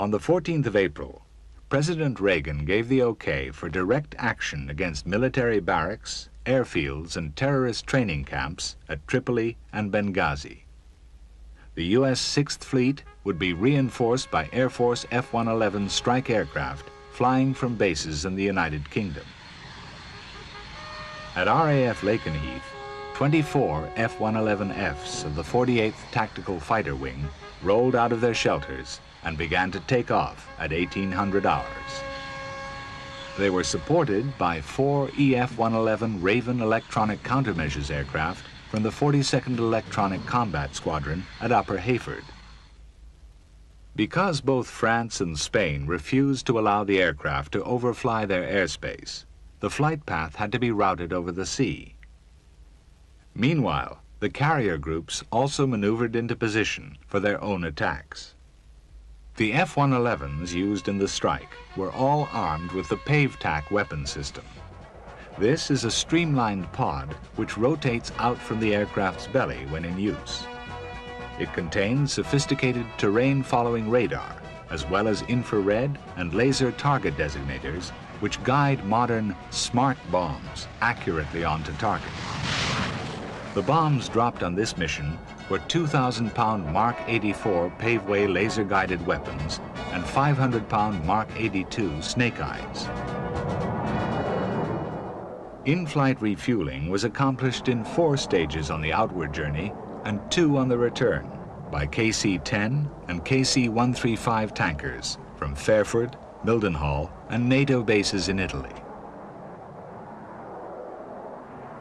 On the 14th of April, President Reagan gave the okay for direct action against military barracks, airfields, and terrorist training camps at Tripoli and Benghazi. The U.S. Sixth Fleet would be reinforced by Air Force F-111 strike aircraft flying from bases in the United Kingdom. At RAF Lakenheath, 24 F-111Fs of the 48th Tactical Fighter Wing rolled out of their shelters and began to take off at 1800 hours. They were supported by 4 EF-111 Raven electronic countermeasures aircraft from the 42nd Electronic Combat Squadron at Upper Heyford. Because both France and Spain refused to allow the aircraft to overfly their airspace, the flight path had to be routed over the sea. Meanwhile, the carrier groups also maneuvered into position for their own attacks. The F-111s used in the strike were all armed with the PAVE-TAC weapon system. This is a streamlined pod which rotates out from the aircraft's belly when in use. It contains sophisticated terrain-following radar, as well as infrared and laser target designators, which guide modern smart bombs accurately onto target. The bombs dropped on this mission were 2,000-pound Mark 84 Paveway laser-guided weapons and 500-pound Mark 82 Snake Eyes. In-flight refueling was accomplished in 4 stages on the outward journey and 2 on the return by KC-10 and KC-135 tankers from Fairford, Mildenhall, and NATO bases in Italy.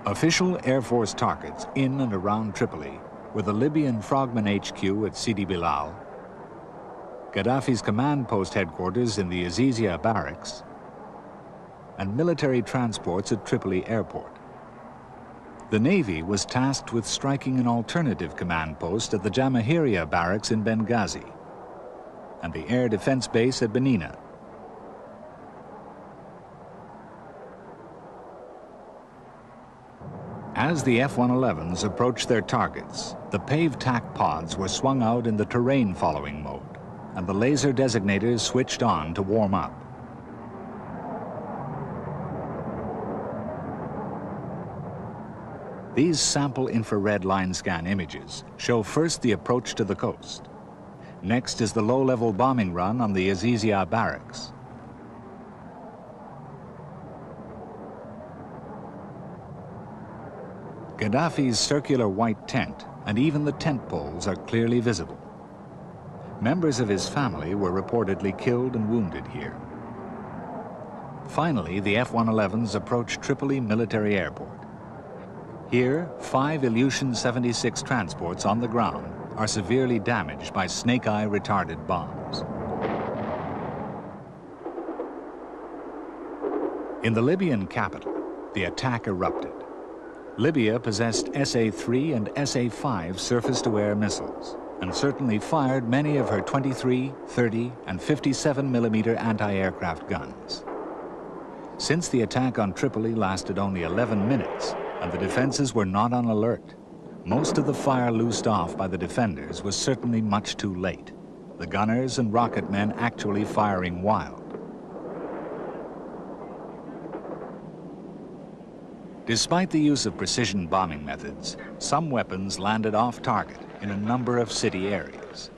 Official Air Force targets in and around Tripoli were the Libyan Frogman HQ at Sidi Bilal, Gaddafi's command post headquarters in the Azizia barracks, and military transports at Tripoli Airport. The Navy was tasked with striking an alternative command post at the Jamahiria barracks in Benghazi and the air defense base at Benina. As the F-111s approached their targets, the PAVE-TAC pods were swung out in the terrain-following mode, and the laser designators switched on to warm up. These sample infrared line scan images show first the approach to the coast. Next is the low-level bombing run on the Azizia barracks. Gaddafi's circular white tent and even the tent poles are clearly visible. Members of his family were reportedly killed and wounded here. Finally, the F-111s approached Tripoli Military Airport. Here, 5 Ilyushin 76 transports on the ground are severely damaged by snake-eye retarded bombs. In the Libyan capital, the attack erupted. Libya possessed SA-3 and SA-5 surface-to-air missiles, and certainly fired many of her 23, 30, and 57mm anti-aircraft guns. Since the attack on Tripoli lasted only 11 minutes, and the defenses were not on alert, most of the fire loosed off by the defenders was certainly much too late, the gunners and rocket men actually firing wild. Despite the use of precision bombing methods, some weapons landed off target in a number of city areas.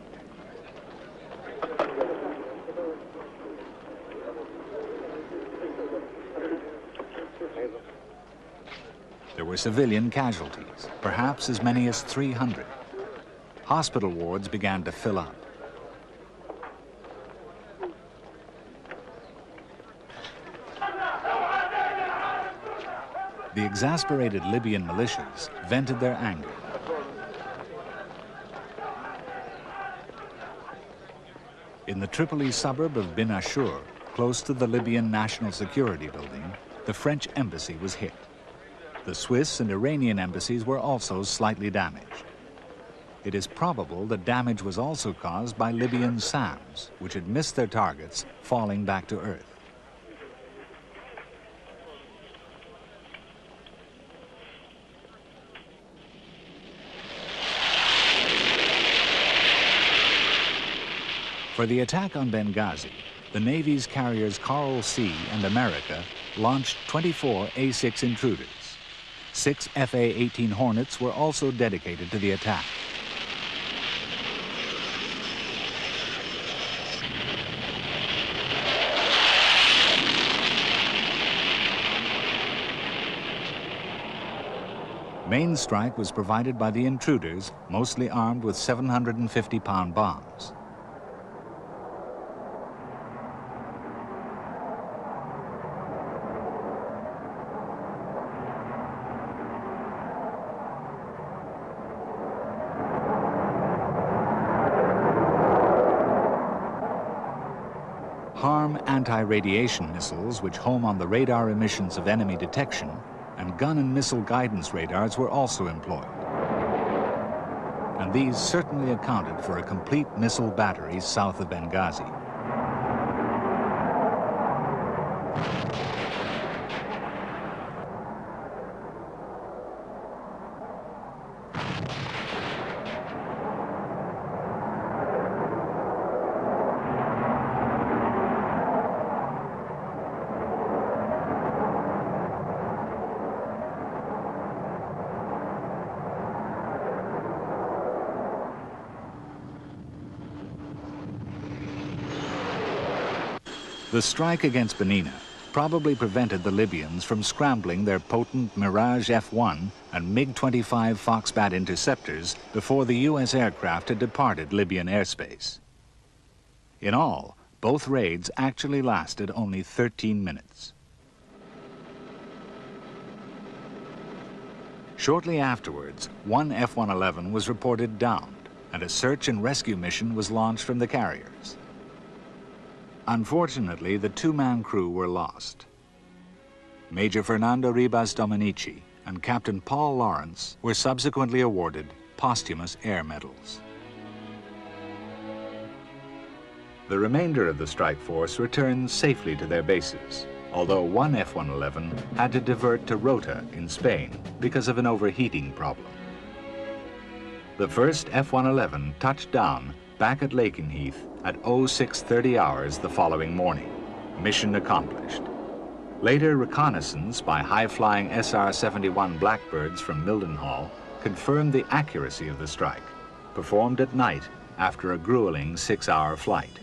There were civilian casualties, perhaps as many as 300. Hospital wards began to fill up. The exasperated Libyan militias vented their anger. In the Tripoli suburb of Bin Ashur, close to the Libyan National Security Building, the French embassy was hit. The Swiss and Iranian embassies were also slightly damaged. It is probable the damage was also caused by Libyan SAMs, which had missed their targets, falling back to earth. For the attack on Benghazi, the Navy's carriers Coral Sea and America launched 24 A-6 intruders. 6 FA-18 Hornets were also dedicated to the attack. Main strike was provided by the intruders, mostly armed with 750-pound bombs. Harm anti-radiation missiles, which home on the radar emissions of enemy detection, and gun and missile guidance radars were also employed. And these certainly accounted for a complete missile battery south of Benghazi. The strike against Benina probably prevented the Libyans from scrambling their potent Mirage F-1 and MiG-25 Foxbat interceptors before the U.S. aircraft had departed Libyan airspace. In all, both raids actually lasted only 13 minutes. Shortly afterwards, one F-111 was reported downed, and a search and rescue mission was launched from the carriers. Unfortunately, the two-man crew were lost. Major Fernando Ribas Dominici and Captain Paul Lawrence were subsequently awarded posthumous air medals. The remainder of the strike force returned safely to their bases, although one F-111 had to divert to Rota in Spain because of an overheating problem. The first F-111 touched down back at Lakenheath at 0630 hours the following morning. Mission accomplished. Later reconnaissance by high-flying SR-71 Blackbirds from Mildenhall confirmed the accuracy of the strike, performed at night after a grueling 6-hour flight.